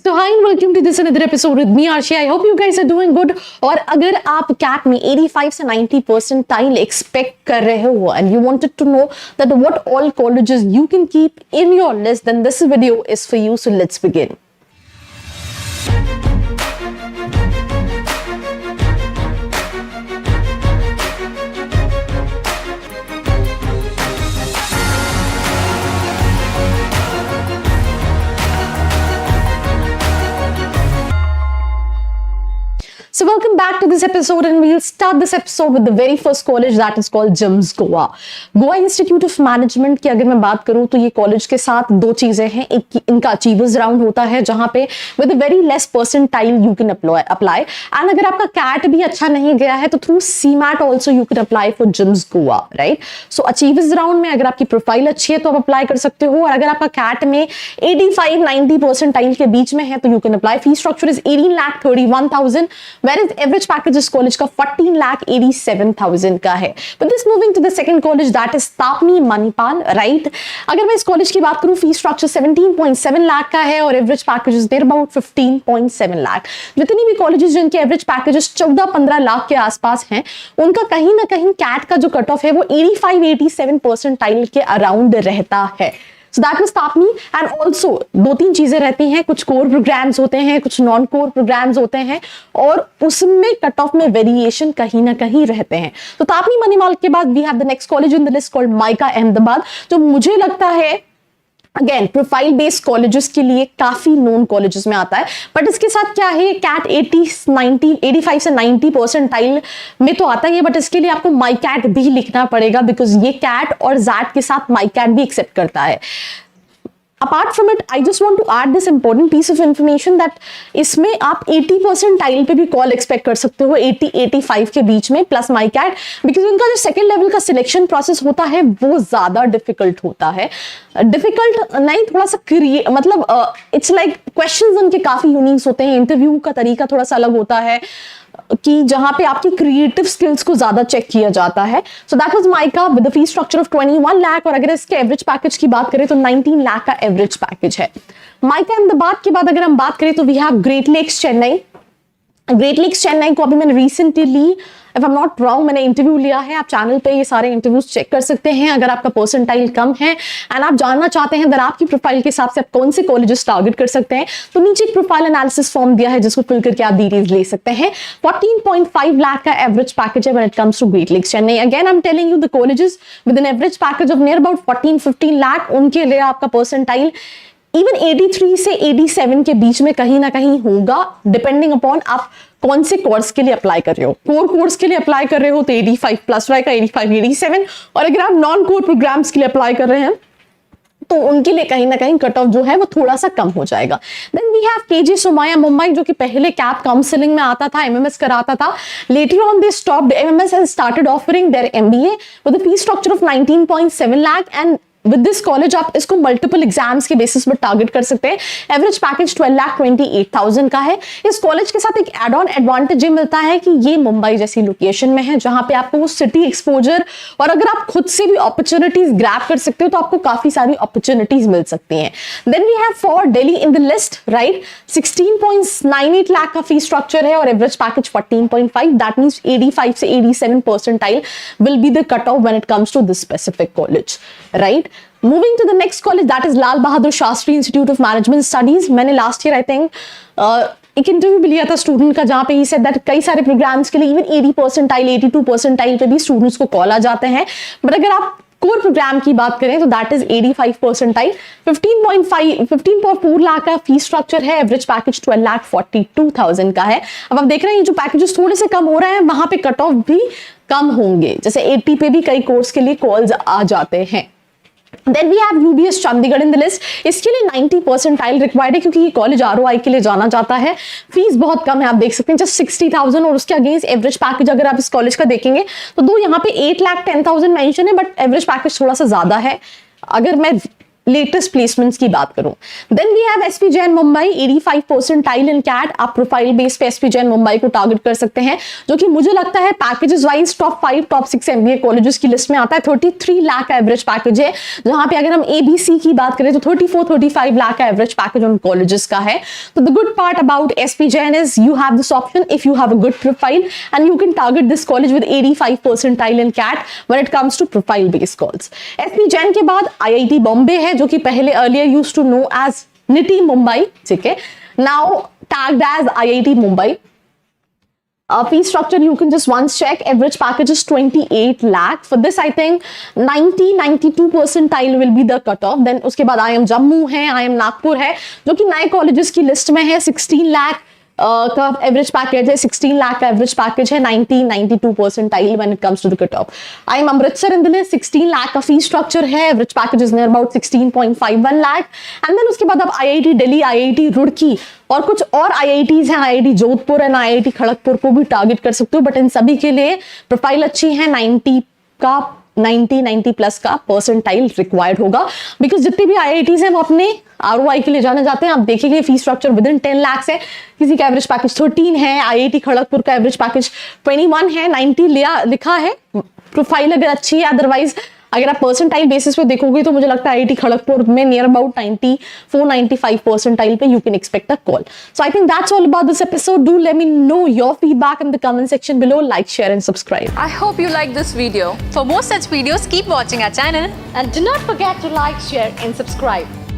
So hi and welcome to this another episode with me Arshi. I hope you guys are doing good. और अगर आप cat में 85 से 90% expect कर रहे हो and you wanted to know that what all colleges you can keep in your list, then this video is for you. So let's begin. So welcome back to this episode and we'll start this episode with the very first college that is called GIMS Goa. Goa Institute of Management की अगर मैं बात करूं तो ये college के साथ दो चीजें हैं. एक इनका अचीवर्स राउंड होता है जहां पे with very less percentile you can apply and अगर आपका कैट भी अच्छा नहीं गया है तो through CMAT also you can apply for GIMS Goa, right. So achievers round में अगर आपकी प्रोफाइल अच्छी है तो आप अप्लाई कर सकते हो और अगर आपका कैट में 85-90 परसेंटाइल के बीच में है तो you can apply. Fee structure is 18,31,000 whereas average package इस कॉलेज का 14,87,000 का है. But this moving to the second college that is Tapni Manipal, right? अगर मैं इस कॉलेज की बात करूं फी स्ट्रक्चर 17.7 लाख का है और average packages there about 15.7 lakh. जितनी भी कॉलेजेस जिनके एवरेज पैकेजेस 14-15 लाख के आसपास हैं उनका कहीं ना कहीं कैट का जो कट ऑफ है वो 85-87 परसेंटाइल के अराउंड रहता है. So that was Tapni and also दो तीन चीजें रहती हैं, कुछ कोर प्रोग्राम्स होते हैं, कुछ नॉन कोर प्रोग्राम्स होते हैं और उसमें कट ऑफ में वेरिएशन कहीं ना कहीं रहते हैं. तो तापनी मनीमाल के बाद we have the next college in the list called MICA Ahmedabad, जो मुझे लगता है अगेन प्रोफाइल बेस्ड कॉलेजेस के लिए काफी नोन कॉलेजेस में आता है. बट इसके साथ क्या है, कैट 85 से 90 परसेंटाइल में तो आता ही है बट इसके लिए आपको माई कैट भी लिखना पड़ेगा बिकॉज ये कैट और जैट के साथ माई कैट भी एक्सेप्ट करता है. Apart from it, I just want to add this important piece of information that इसमें आप 80 परसेंटाइल पे भी कॉल एक्सपेक्ट कर सकते हो 80-85 के बीच में प्लस माई कैट, बिकॉज उनका जो सेकेंड लेवल का सिलेक्शन प्रोसेस होता है वो ज्यादा डिफिकल्ट होता है. डिफिकल्ट नहीं, थोड़ा सा मतलब इट्स लाइक क्वेश्चंस उनके काफी यूनिक होते हैं. इंटरव्यू का तरीका थोड़ा सा अलग होता है कि जहां पे आपकी क्रिएटिव स्किल्स को ज्यादा चेक किया जाता है. So that was mica with the fee structure of 21 lakh और अगर इसके एवरेज पैकेज की बात करें तो 19 लाख का एवरेज पैकेज है. माइका अहमदाबाद के बाद अगर हम बात करें तो वी हैव ग्रेट लेक्स चेन्नई. ग्रेट लेक्स चेन्नई को अभी मैंने recently if I am not wrong मैंने इंटरव्यू लिया है. आप चैनल पे ये सारे इंटरव्यूज चेक कर सकते हैं अगर आपका परसेंटाइल कम है एंड आप जानना चाहते हैं अगर आपकी प्रोफाइल के हिसाब से आप कौन से कॉलेजेस टारगेट कर सकते हैं तो नीचे एक प्रोफाइल एनालिसिस फॉर्म दिया है जिसको फिल करके आप डिटेल्स ले सकते हैं. 14.5 लाख का एवरेज पैकेज है when it comes to Great Lakes Chennai. Again I am telling you the colleges with an average package of near about 14-15 lakh उनके लिए आपका परसेंटाइल इवन 83 से 87 के बीच में कहीं ना कहीं होगा डिपेंडिंग अपॉन आप कौन से कोर्स के लिए अप्लाई कर रहे हो. कोर कोर्स के लिए अप्लाई कर रहे हो तो 85 प्लस रहेगा, 85-87 और अगर आप नॉन कोर प्रोग्राम्स के लिए अप्लाई कर रहे हैं तो उनके लिए कहीं ना कहीं कट ऑफ जो है वो थोड़ा सा कम हो जाएगा. Then we have KJ Somaiya Mumbai जो कि पहले कैप काउंसलिंग में आता था, एमएमएस कराता था. Later on they stopped MMS and started offering their MBA with a fee structure of 19.7 lakh and with this college आप इसको मल्टीपल एग्जाम्स के बेसिस पर टारगेट कर सकते हैं. एवरेज पैकेज 12,28,000 का है. इस कॉलेज के साथ एक एड ऑन एडवांटेज मिलता है कि ये मुंबई जैसी लोकेशन में है जहां पे आपको वो सिटी एक्सपोजर और अगर आप खुद से भी अपॉर्चुनिटीज ग्रैब कर सकते हो तो आपको काफी सारी अपॉर्चुनिटीज मिल सकती हैं. Then we have FORE Delhi in the list, right. 16.98 lakh का फी स्ट्रक्चर है और एवरेज पैकेज 14.5. दैट मींस 85 से 87 percentile will be the cut off when it comes to this specific college, right. Moving to the next college that is Lal Bahadur Shastri institute of management studies. मैंने last year I think एक interview भी लिया था student का जहां पे he said that कई सारे प्रोग्राम्स के लिए इवन 80 परसेंटाइल 82 परसेंटाइल पे भी स्टूडेंट्स को कॉल आ जाते हैं. बट अगर आप कोर प्रोग्राम की बात करें तो दैट इज 85 परसेंटाइल. 15.4 लाख का फी स्ट्रक्चर है. एवरेज पैकेज 12,42,000 का है. अब आप देख रहे हैं जो पैकेजेस थोड़े से कम हो रहे हैं वहां पे कट ऑफ भी कम होंगे, जैसे 80 पे भी कई कोर्स के लिए कॉल्स आ जाते हैं. Then we have UBS Chandigarh in the list. इसके लिए 90 परसेंटाइल रिक्वायर्ड है क्योंकि ये कॉलेज ROI के लिए जाना जाता है. फीस बहुत कम है, आप देख सकते हैं जस्ट 60,000 और उसके अगेंस्ट एवरेज पैकेज अगर आप इस कॉलेज का देखेंगे तो दो यहाँ पे 8,10,000 मेंशन है बट एवरेज पैकेज थोड़ा सा ज्यादा है. अगर मैं लेटेस्ट प्लेसमेंट्स की बात करूं, then we have SP Jain Mumbai 85 percentile in CAT. आप प्रोफाइल बेस पे एसपी जैन मुंबई को टारगेट कर सकते हैं, जो कि मुझे लगता है packages wise top 5 top 6 MBA colleges की लिस्ट में आता है। 33 लाख का एवरेज पैकेज है, जहां पे अगर हम एबीसी की बात करें तो 34-35 लाख का एवरेज पैकेज उन कॉलेजेस का है। तो the good part about SP Jain is you have this option if you have a good profile and you can target this college with 85 percentile in CAT when it comes to profile based calls. SP Jain के बाद IIT Bombay है, जो कि पहले earlier used to know as NITIE Mumbai, ठीक है, now tagged as IIT Mumbai. Fee structure you can just once check. Average package is 28 lakh. For this I think 92 percentile will be the cutoff. Then उसके बाद IIM Jammu है, IIM Nagpur है, जो कि नए colleges की लिस्ट में है। 16 लाख का एवरेज पैकेज है, 16 लाख का एवरेज पैकेज है, 92 percentile when it comes to the cut off. IIM Amritsar in the list 16 lakh का फी स्ट्रक्चर है, average package is near about 16.51 lakh. And then उसके बाद अब IIT दिल्ली, IIT रुड़की और कुछ और IITs हैं, IIT Jodhpur and IIT Kharagpur को भी टारगेट कर सकते हो, बट इन सभी के लिए प्रोफाइल अच्छी है। 90 प्लस का परसेंटाइल रिक्वायर्ड होगा, बिकॉज जितने भी IITs हैं वो अपने ROI के लिए जाने जाते हैं। आप देखिए fee structure with in 10 lakh है, किसी का एवरेज पैकेज 13 है, IIT खड़गपुर का एवरेज पैकेज 21 है, 90 लिखा है। प्रोफाइल अगर अच्छी है, अदरवाइज अगर आप परसेंटाइल बेसिस पे देखोगे तो मुझे लगता है IIT खड़गपुर में नियर अबाउट 94-95 परसेंटाइल पे you can expect a call. So I think that's all about this episode. Do let me know your feedback in the comment section below. Like, share and subscribe. I hope you like this video. For more such videos, keep watching our channel. And do not forget to like, share and subscribe.